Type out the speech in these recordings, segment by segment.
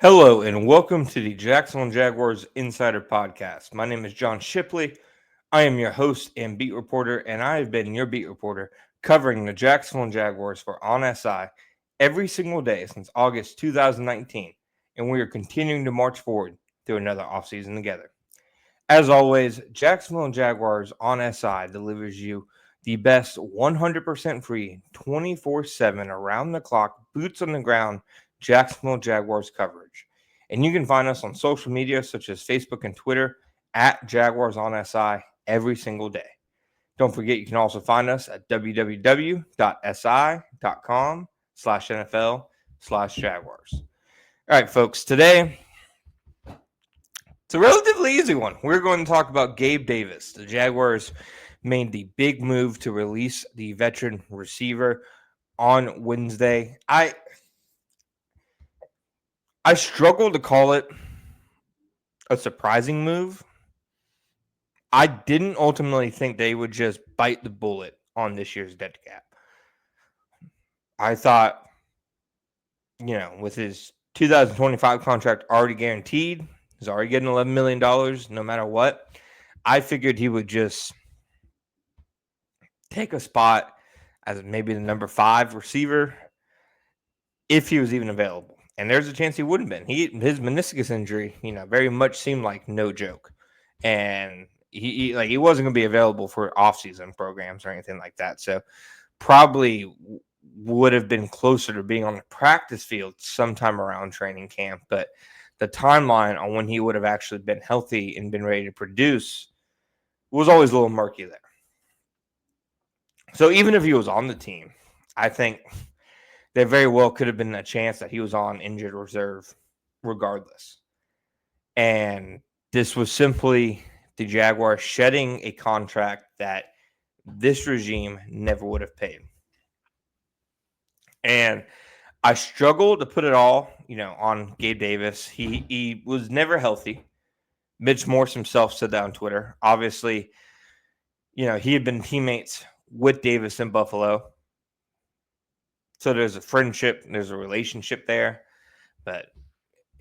Hello and welcome to the Jacksonville Jaguars Insider Podcast. My name is John Shipley. I am your host and beat reporter, and I have been your beat reporter covering the Jacksonville Jaguars for On SI every single day since August 2019, and we are continuing to march forward through another offseason together. As always, Jacksonville Jaguars On SI delivers you the best 100% free, 24/7, around the clock, boots on the ground Jacksonville Jaguars coverage. And you can find us on social media such as Facebook and Twitter at Jaguars on SI every single day. Don't forget, you can also find us at www.si.com/NFL/Jaguars. All right, folks, today it's a relatively easy one. We're going to talk about Gabe Davis. The Jaguars made the big move to release the veteran receiver on Wednesday. I struggle to call it a surprising move. I didn't ultimately think they would just bite the bullet on this year's dead cap. I thought, with his 2025 contract already guaranteed, he's already getting $11 million no matter what. I figured he would just take a spot as maybe the number 5 receiver if he was even available. And there's a chance he wouldn't have been. His meniscus injury, very much seemed like no joke. And he wasn't going to be available for offseason programs or anything like that. So probably would have been closer to being on the practice field sometime around training camp. But the timeline on when he would have actually been healthy and been ready to produce was always a little murky there. So even if he was on the team, I think there very well could have been a chance that he was on injured reserve regardless. And this was simply the Jaguars shedding a contract that this regime never would have paid. And I struggle to put it all, on Gabe Davis. He was never healthy. Mitch Morse himself said that on Twitter. Obviously, he had been teammates with Davis in Buffalo. So there's a friendship, there's a relationship there. But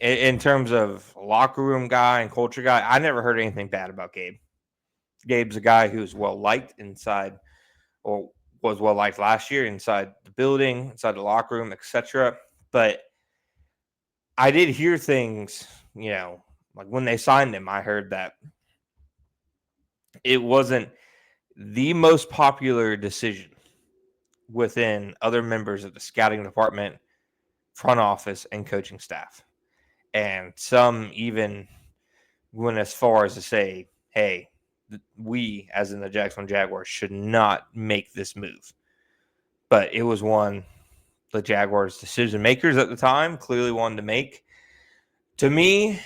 in terms of locker room guy and culture guy, I never heard anything bad about Gabe. Gabe's a guy who's well-liked inside, or was well-liked last year inside the building, inside the locker room, etc. But I did hear things, like when they signed him, I heard that it wasn't the most popular decision within other members of the scouting department, front office, and coaching staff. And some even went as far as to say, hey, we, as in the Jacksonville Jaguars, should not make this move. But it was one the Jaguars' decision makers at the time clearly wanted to make. To me,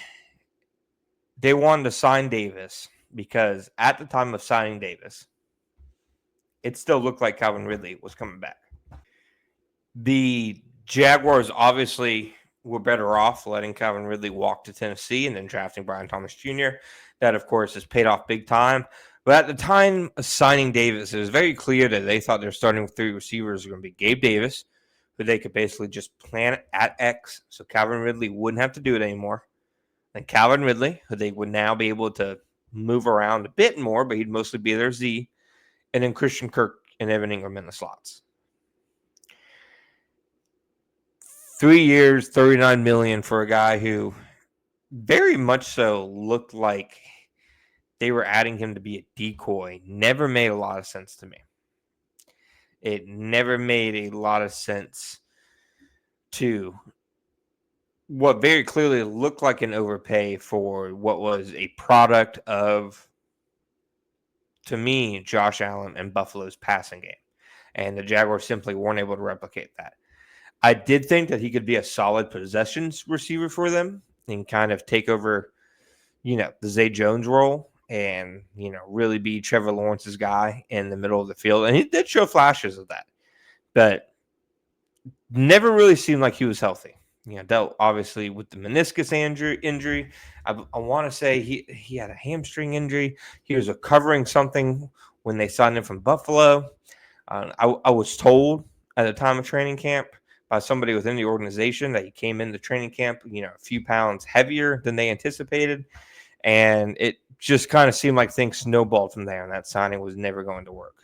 they wanted to sign Davis because at the time of signing Davis, it still looked like Calvin Ridley was coming back. The Jaguars obviously were better off letting Calvin Ridley walk to Tennessee and then drafting Brian Thomas Jr. That, of course, has paid off big time. But at the time of signing Davis, it was very clear that they thought their starting with 3 receivers were going to be Gabe Davis, who they could basically just plant at X, so Calvin Ridley wouldn't have to do it anymore. And Calvin Ridley, who they would now be able to move around a bit more, but he'd mostly be their Z. And then Christian Kirk and Evan Ingram in the slots. 3 years, $39 million for a guy who very much so looked like they were adding him to be a decoy. Never made a lot of sense to me. It never made a lot of sense to what very clearly looked like an overpay for what was a product of, to me, Josh Allen and Buffalo's passing game. And the Jaguars simply weren't able to replicate that. I did think that he could be a solid possessions receiver for them and kind of take over, the Zay Jones role and, really be Trevor Lawrence's guy in the middle of the field. And he did show flashes of that, but never really seemed like he was healthy. Dealt obviously with the meniscus injury. I want to say he had a hamstring injury. He was recovering something when they signed him from Buffalo. I was told at the time of training camp by somebody within the organization that he came into training camp, a few pounds heavier than they anticipated. And it just kind of seemed like things snowballed from there, and that signing was never going to work.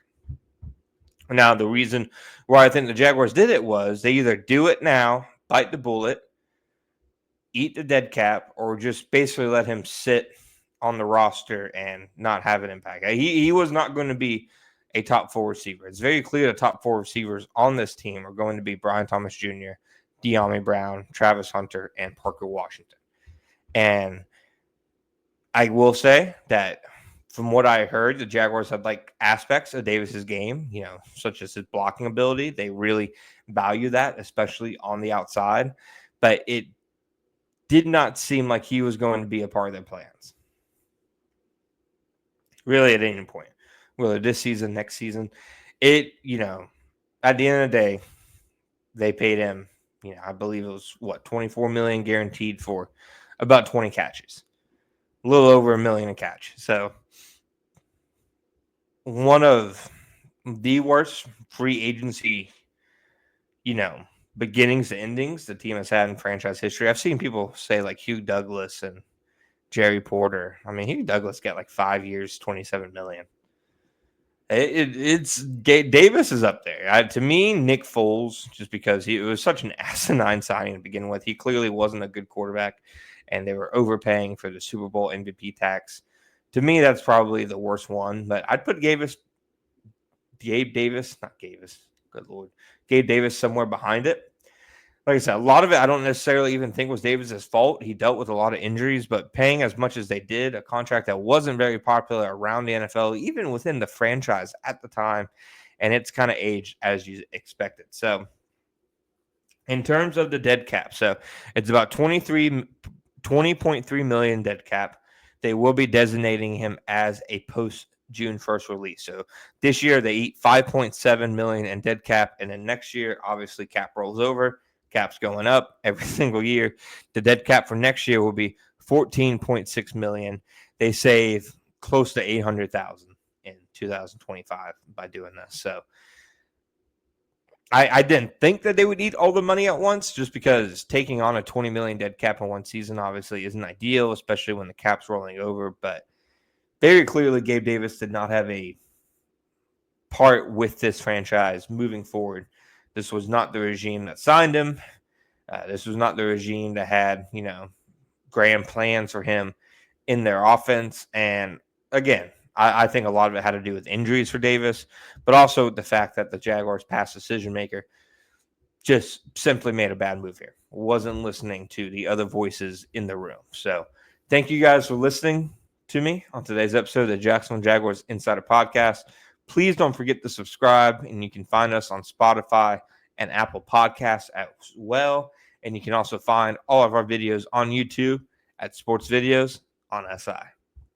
Now, the reason why I think the Jaguars did it was they either do it now, bite the bullet, eat the dead cap, or just basically let him sit on the roster and not have an impact. He was not going to be a top 4 receiver. It's very clear the top 4 receivers on this team are going to be Brian Thomas Jr., De'Ami Brown, Travis Hunter, and Parker Washington. And I will say that from what I heard, the Jaguars had like aspects of Davis's game, such as his blocking ability. They really value that, especially on the outside. But it did not seem like he was going to be a part of their plans. Really, at any point, whether this season, next season, at the end of the day, they paid him, I believe it was $24 million guaranteed for about 20 catches, a little over $1 million a catch. So one of the worst free agency, beginnings to endings the team has had in franchise history. I've seen people say like Hugh Douglas and Jerry Porter. I mean, Hugh Douglas got like 5 years, $27 million. It's Davis is up there. To me, Nick Foles, just because it was such an asinine signing to begin with. He clearly wasn't a good quarterback, and they were overpaying for the Super Bowl MVP tax. To me, that's probably the worst one. But I'd put Gabe Davis, good Lord, Gabe Davis somewhere behind it. Like I said, a lot of it I don't necessarily even think was Davis's fault. He dealt with a lot of injuries, but paying as much as they did, a contract that wasn't very popular around the NFL, even within the franchise at the time, and it's kind of aged as you expected. So in terms of the dead cap, so it's about 20.3 million dead cap. They will be designating him as a post June 1st release. So this year they eat 5.7 million in dead cap, and then next year, obviously, cap rolls over. Cap's going up every single year. The dead cap for next year will be 14.6 million. They save close to 800,000 in 2025 by doing this. So I didn't think that they would eat all the money at once, just because taking on a 20 million dead cap in one season obviously isn't ideal, especially when the cap's rolling over. But very clearly, Gabe Davis did not have a part with this franchise moving forward. This was not the regime that signed him. This was not the regime that had, grand plans for him in their offense. And again, I think a lot of it had to do with injuries for Davis, but also the fact that the Jaguars' past decision maker just simply made a bad move here. Wasn't listening to the other voices in the room. So thank you guys for listening to me on today's episode of the Jacksonville Jaguars Insider Podcast. Please don't forget to subscribe, and you can find us on Spotify and Apple Podcasts as well. And you can also find all of our videos on YouTube at Sports Videos on SI.